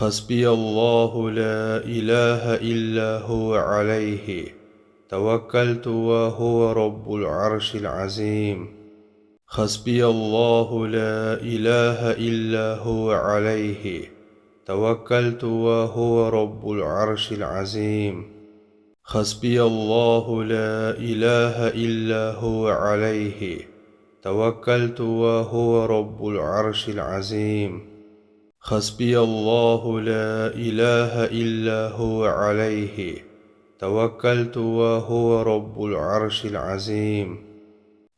حسبي الله لا إله إلا هو عليه توكلت وهو رب العرش العظيم. حسبي الله لا إله إلا هو عليه توكلت وهو رب العرش العظيم. حسبي الله لا إله إلا هو عليه توكلت وهو رب العرش العظيم. حسبي الله لا إله إلا هو عليه توكلت وهو رب العرش العظيم.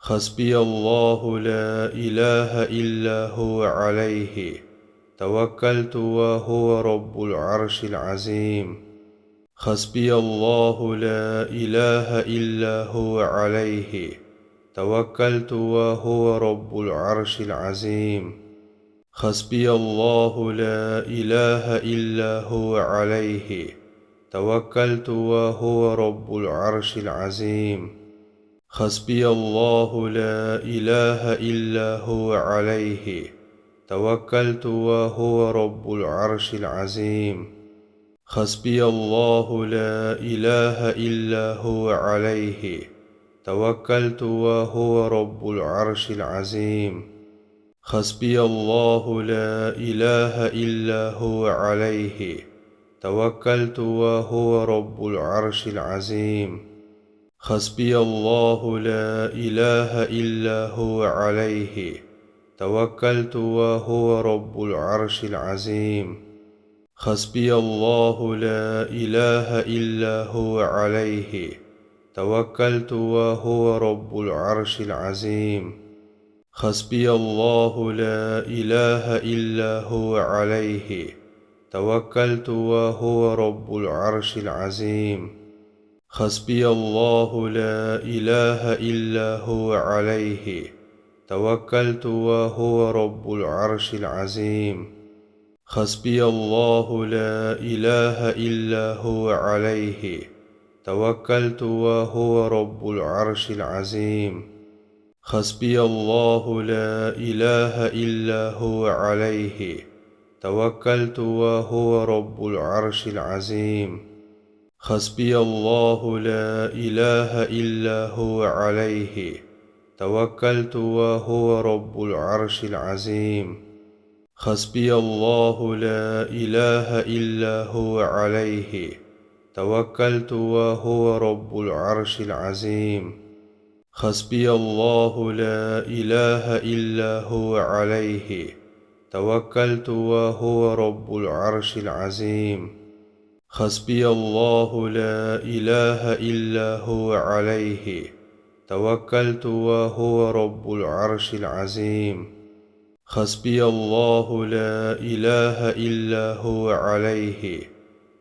حسبي الله لا إله إلا هو عليه توكلت وهو رب العرش العظيم. حسبي الله لا إله إلا هو عليه توكلت وهو رب العرش العظيم. حسبي الله لا إله إلا هو عليه توكلت وهو رب العرش العظيم. حسبي الله لا إله إلا هو عليه توكلت وهو رب العرش العظيم. حسبي الله لا إله إلا هو عليه توكلت وهو رب العرش العظيم. حسبي الله لا إله إلا هو عليه توكلت وهو رب العرش العظيم. حسبي الله لا إله إلا هو عليه توكلت وهو رب العرش العظيم. حسبي الله لا إله إلا هو عليه توكلت وهو رب العرش العظيم. حسبي الله لا إله إلا هو عليه توكلت وهو رب العرش العظيم. حسبي الله لا إله إلا هو عليه توكلت وهو رب العرش العظيم. حسبي الله لا إله إلا هو عليه توكلت وهو رب العرش العظيم. حسبي الله لا إله إلا هو عليه توكلت وهو رب العرش العظيم. حسبي الله لا إله إلا هو عليه توكلت وهو رب العرش العظيم. حسبي الله لا إله إلا هو عليه توكلت وهو رب العرش العظيم. حسبي الله لا إله إلا هو عليه توكلت وهو رب العرش العظيم. حسبي الله لا إله إلا هو عليه توكلت وهو رب العرش العظيم. حسبي الله لا إله إلا هو عليه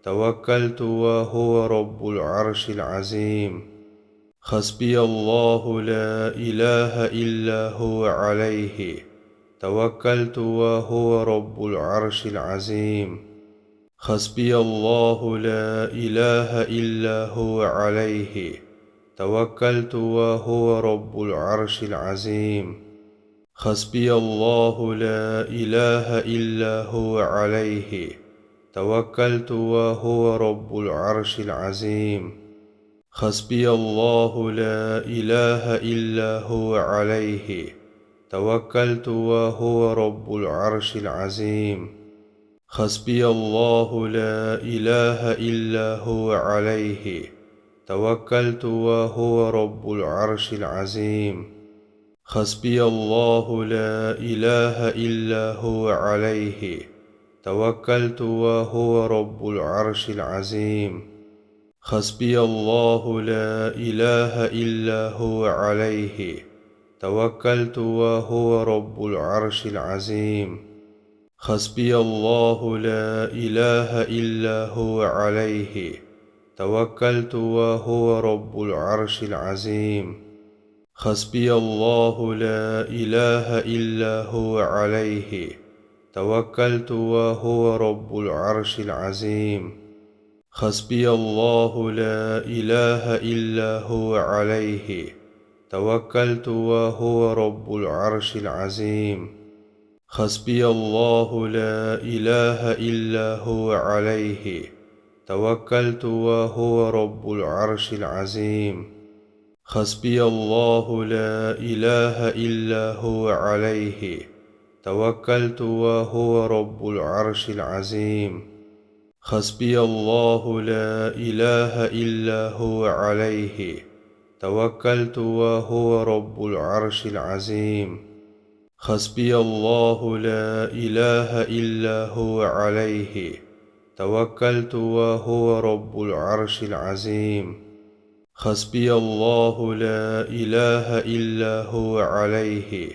توكلت وهو رب العرش العظيم. حسبي الله لا إله إلا هو عليه توكلت وهو رب العرش العظيم. حسبي الله لا إله إلا هو عليه توكلت وهو رب العرش العظيم. حسبي الله لا إله إلا هو عليه توكلت وهو رب العرش العظيم. حسبي الله لا إله إلا هو عليه توكلت وهو رب العرش العظيم. حسبي الله لا إله إلا هو عليه توكلت وهو رب العرش العظيم. حسبي الله لا إله إلا هو عليه توكلت وهو رب العرش العظيم. حسبي الله لا إله إلا هو عليه توكلت وهو رب العرش العظيم. حسبي الله لا إله إلا هو عليه توكلت وهو رب العرش العظيم. حسبي الله لا إله إلا هو عليه توكلت وهو رب العرش العظيم. حسبي الله لا إله إلا هو عليه توكلت وهو رب العرش العظيم. حسبي الله لا إله إلا هو عليه توكلت وهو رب العرش العظيم حسبي الله لا إله إلا هو عليه توكلت وهو رب العرش العظيم حسبي الله لا إله إلا هو عليه توكلت وهو رب العرش العظيم حسبي الله لا إله إلا هو عليه توكلت وهو رب العرش العظيم حسبي الله لا إله إلا هو عليه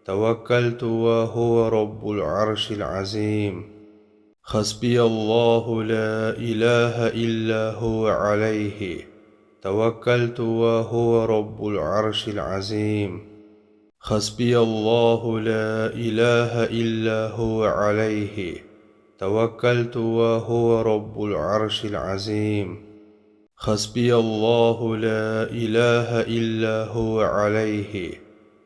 توكلت وهو رب العرش العظيم حسبي الله لا إله إلا هو عليه توكلت وهو رب العرش العظيم حسبي الله لا إله إلا هو عليه توكلت وهو رب العرش العظيم حسبي الله لا إله إلا هو عليه توكلت وهو رب العرش العظيم حسبي الله لا إله إلا هو عليه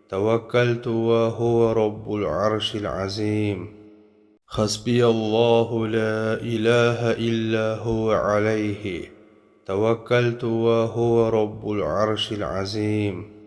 توكلت وهو رب العرش العظيم حسبي الله لا إله إلا هو حسبي الله لا إله إلا هو عليه توكلت وهو رب العرش العظيم حسبي الله لا إله إلا هو عليه توكلت وهو رب العرش العظيم حسبي الله لا إله إلا هو عليه توكلت وهو رب العرش العظيم حسبي الله لا إله إلا هو عليه توكلت وهو رب العرش العظيم حسبي الله لا إله إلا هو عليه توكلت وهو رب العرش العظيم حسبي الله لا إله إلا هو حسبي الله لا إله إلا هو عليه توكلت وهو رب العرش العظيم